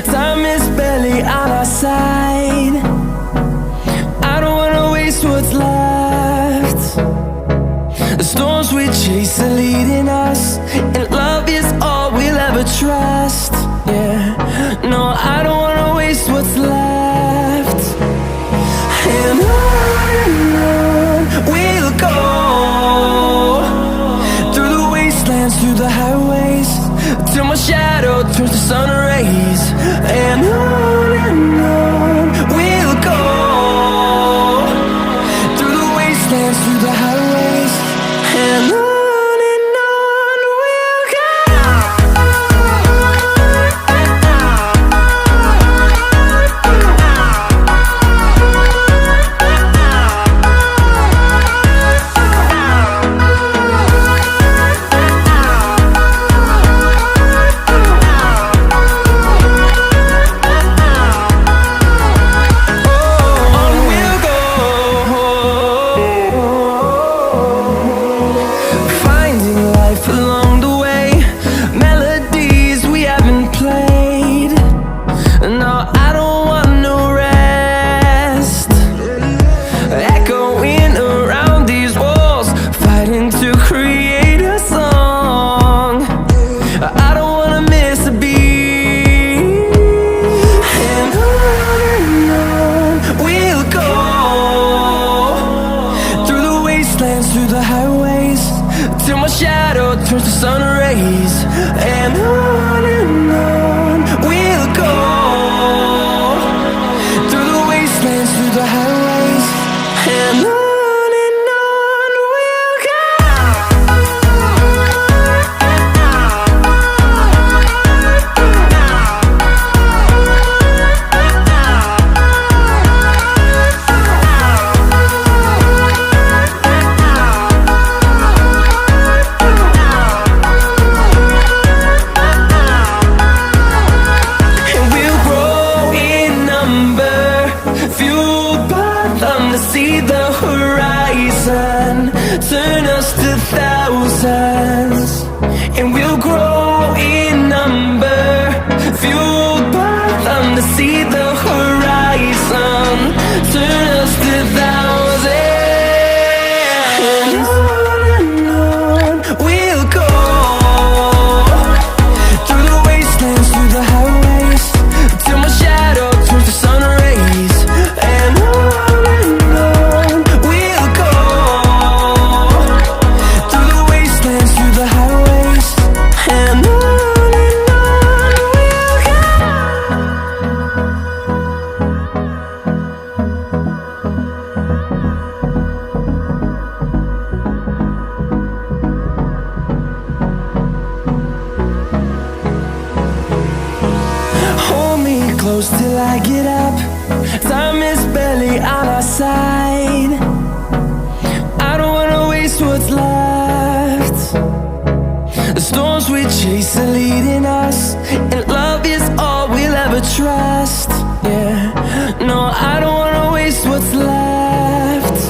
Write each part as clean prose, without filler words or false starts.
Time is barely on our side. I don't wanna waste what's left. The storms we chase are leading us, and love is all we'll ever trust. Yeah, no, I don't wanna waste what's left. And on we'll go, through the wastelands, through the highways, till my shadow turns to sun rays. And on we'll go, through the wastelands, through the highways, and on we'll go. Through the highways, till my shadow turns to sun rays. And on we'll go, through the wastelands, through the highways, and on we'll go. To see the horizon turn us to thousands, and we'll grow in number, fueled by them. To see the horizon turn us to thousands, and on we'll go, through the wastelands, through the highways, till my shadow turns to sun rays. And close till I get up. Time is barely on our side. I don't wanna waste what's left. The storms we chase are leading us, and love is all we'll ever trust. Yeah, no, I don't wanna waste what's left.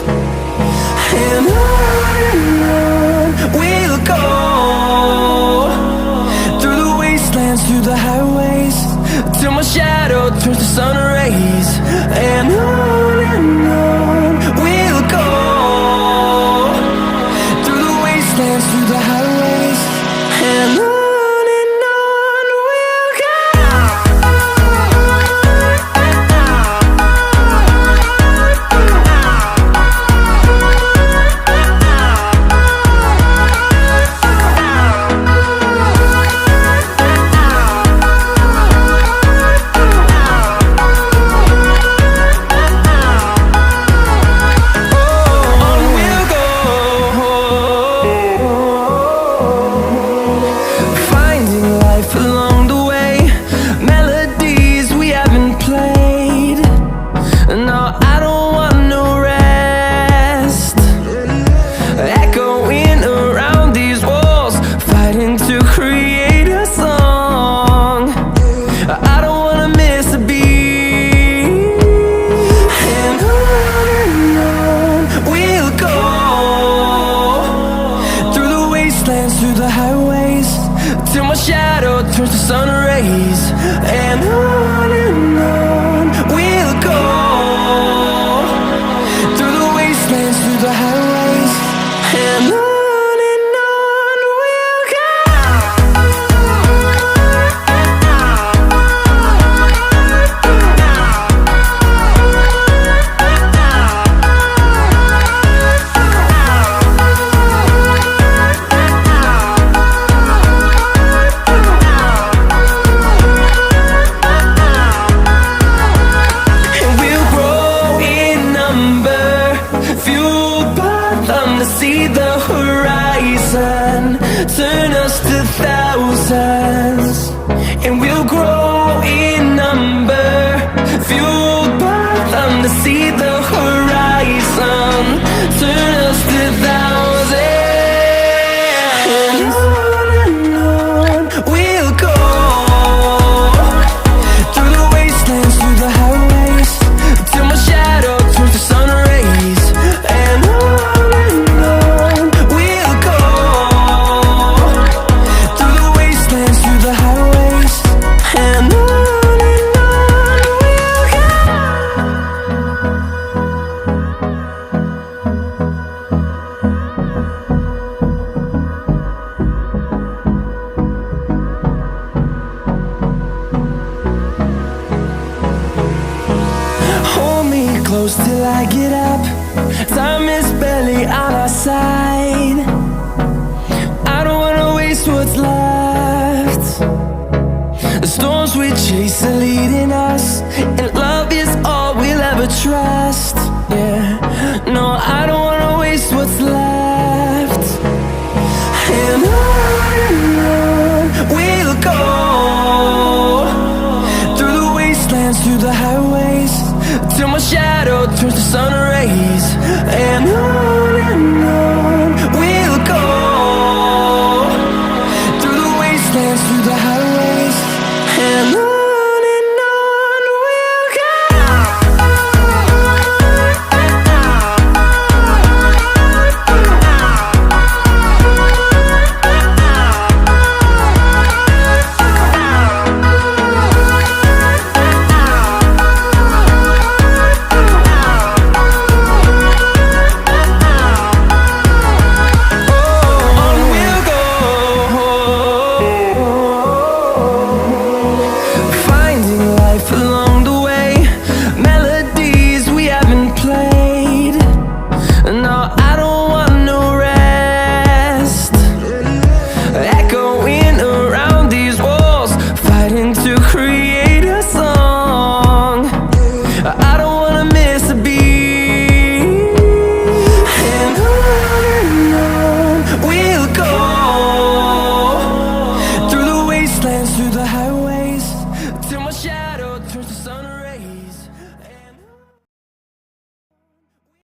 And on we'll go, through the wastelands, through the highways, till my shadow turns to sun rays. And on we'll go, through the wastelands, through the highways, and on. close till I get up. Time is barely on our side. I don't wanna waste what's left. The storms we chase are leading us, and love is all we'll ever trust. Yeah, no, I don't wanna waste what's left. And on we'll go, through the wastelands, through the highways, till my shadow turns to sun rays. And on